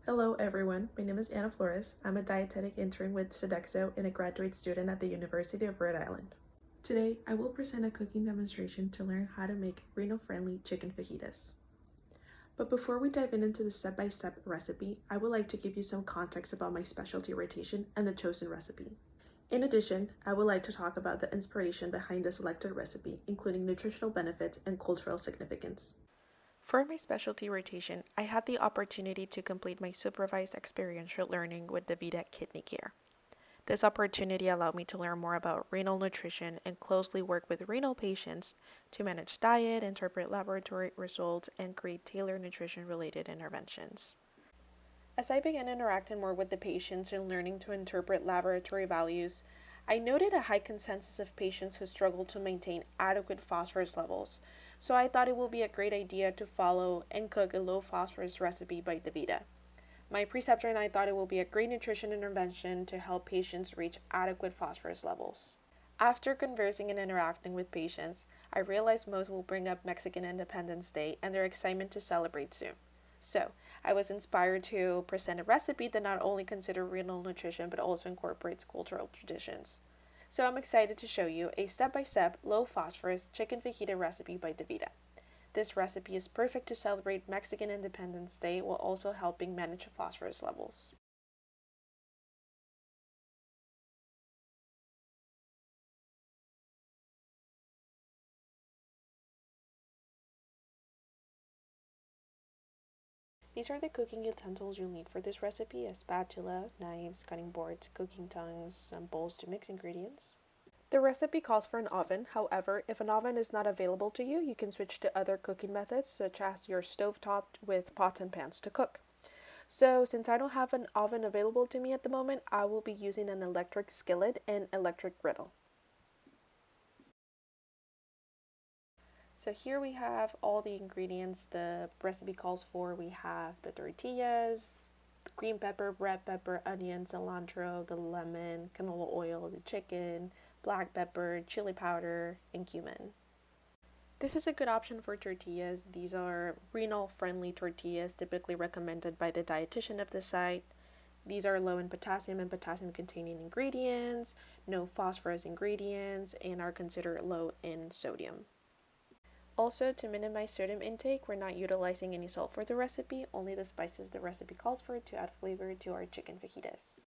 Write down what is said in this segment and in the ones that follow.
Hello everyone, my name is Anna Flores. I'm a dietetic intern with Sodexo and a graduate student at the University of Rhode Island. Today, I will present a cooking demonstration to learn how to make renal-friendly chicken fajitas. But before we dive into the step-by-step recipe, I would like to give you some context about my specialty rotation and the chosen recipe. In addition, I would like to talk about the inspiration behind the selected recipe, including nutritional benefits and cultural significance. For my specialty rotation, I had the opportunity to complete my supervised experiential learning with DaVita Kidney Care. This opportunity allowed me to learn more about renal nutrition and closely work with renal patients to manage diet, interpret laboratory results, and create tailored nutrition-related interventions. As I began interacting more with the patients and learning to interpret laboratory values, I noted a high consensus of patients who struggle to maintain adequate phosphorus levels, so I thought it would be a great idea to follow and cook a low phosphorus recipe by DaVita. My preceptor and I thought it would be a great nutrition intervention to help patients reach adequate phosphorus levels. After conversing and interacting with patients, I realized most will bring up Mexican Independence Day and their excitement to celebrate soon. So, I was inspired to present a recipe that not only considers renal nutrition but also incorporates cultural traditions. So I'm excited to show you a step-by-step low-phosphorus chicken fajita recipe by DaVita. This recipe is perfect to celebrate Mexican Independence Day while also helping manage phosphorus levels. These are the cooking utensils you'll need for this recipe: a spatula, knives, cutting boards, cooking tongues, some bowls to mix ingredients. The recipe calls for an oven. However, if an oven is not available to you, you can switch to other cooking methods such as your stove top with pots and pans to cook. So since I don't have an oven available to me at the moment, I will be using an electric skillet and electric griddle. So here we have all the ingredients the recipe calls for. We have the tortillas, the green pepper, red pepper, onion, cilantro, the lemon, canola oil, the chicken, black pepper, chili powder, and cumin. This is a good option for tortillas. These are renal-friendly tortillas typically recommended by the dietitian of the site. These are low in potassium and potassium-containing ingredients, no phosphorus ingredients, and are considered low in sodium. Also, to minimize sodium intake, we're not utilizing any salt for the recipe, only the spices the recipe calls for to add flavor to our chicken fajitas.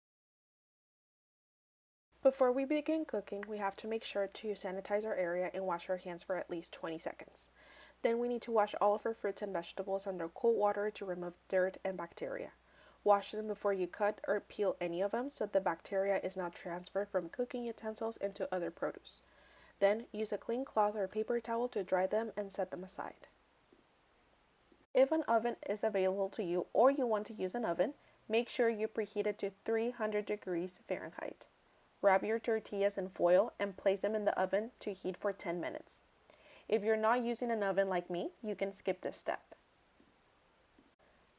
Before we begin cooking, we have to make sure to sanitize our area and wash our hands for at least 20 seconds. Then we need to wash all of our fruits and vegetables under cold water to remove dirt and bacteria. Wash them before you cut or peel any of them so the bacteria is not transferred from cooking utensils into other produce. Then use a clean cloth or paper towel to dry them and set them aside. If an oven is available to you or you want to use an oven, make sure you preheat it to 300 degrees Fahrenheit. Wrap your tortillas in foil and place them in the oven to heat for 10 minutes. If you're not using an oven like me, you can skip this step.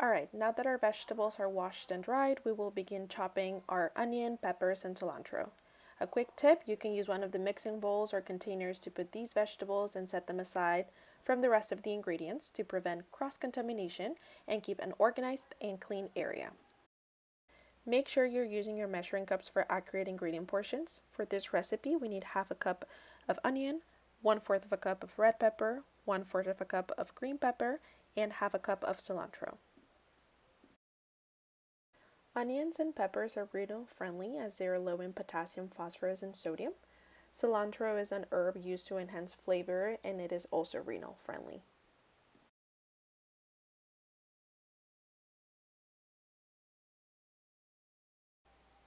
Alright, now that our vegetables are washed and dried, we will begin chopping our onion, peppers, and cilantro. A quick tip, you can use one of the mixing bowls or containers to put these vegetables and set them aside from the rest of the ingredients to prevent cross-contamination and keep an organized and clean area. Make sure you're using your measuring cups for accurate ingredient portions. For this recipe, we need half a cup of onion, 1/4 of a cup of red pepper, 1/4 of a cup of green pepper, and half a cup of cilantro. Onions and peppers are renal-friendly as they are low in potassium, phosphorus, and sodium. Cilantro is an herb used to enhance flavor and it is also renal-friendly.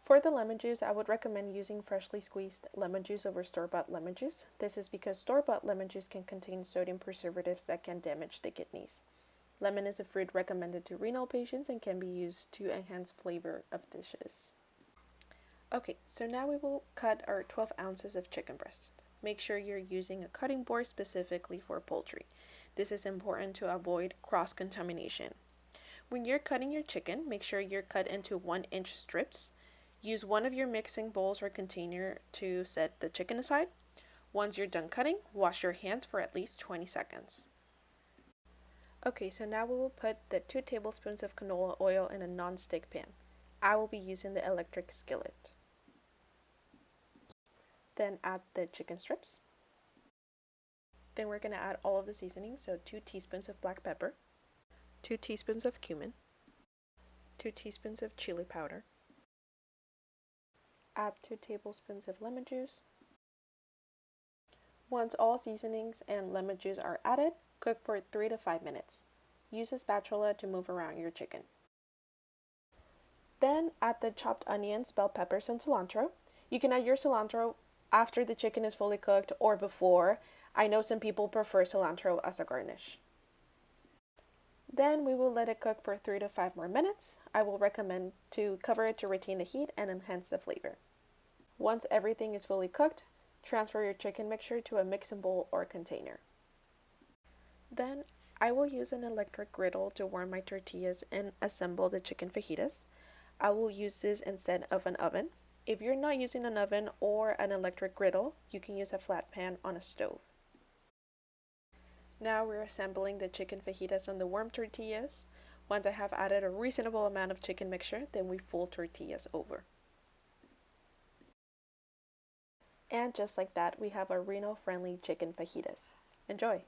For the lemon juice, I would recommend using freshly squeezed lemon juice over store-bought lemon juice. This is because store-bought lemon juice can contain sodium preservatives that can damage the kidneys. Lemon is a fruit recommended to renal patients and can be used to enhance flavor of dishes. Okay, so now we will cut our 12 ounces of chicken breast. Make sure you're using a cutting board specifically for poultry. This is important to avoid cross-contamination. When you're cutting your chicken, make sure you're cut into 1-inch strips. Use one of your mixing bowls or container to set the chicken aside. Once you're done cutting, wash your hands for at least 20 seconds. Okay, so now we will put the 2 tablespoons of canola oil in a non-stick pan. I will be using the electric skillet. Then add the chicken strips. Then we're going to add all of the seasonings, so 2 teaspoons of black pepper, 2 teaspoons of cumin, 2 teaspoons of chili powder. Add 2 tablespoons of lemon juice. Once all seasonings and lemon juice are added, cook for 3 to 5 minutes. Use a spatula to move around your chicken. Then add the chopped onions, bell peppers, and cilantro. You can add your cilantro after the chicken is fully cooked or before. I know some people prefer cilantro as a garnish. Then we will let it cook for 3 to 5 more minutes. I will recommend to cover it to retain the heat and enhance the flavor. Once everything is fully cooked, transfer your chicken mixture to a mixing bowl or container. Then I will use an electric griddle to warm my tortillas and assemble the chicken fajitas. I will use this instead of an oven. If you're not using an oven or an electric griddle, you can use a flat pan on a stove. Now we're assembling the chicken fajitas on the warm tortillas. Once I have added a reasonable amount of chicken mixture, then we fold tortillas over. And just like that, we have our renal-friendly chicken fajitas. Enjoy!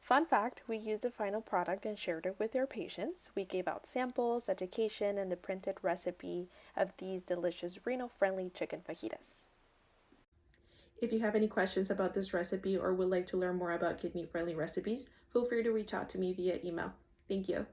Fun fact, we used the final product and shared it with our patients. We gave out samples, education, and the printed recipe of these delicious renal-friendly chicken fajitas. If you have any questions about this recipe or would like to learn more about kidney-friendly recipes, feel free to reach out to me via email. Thank you.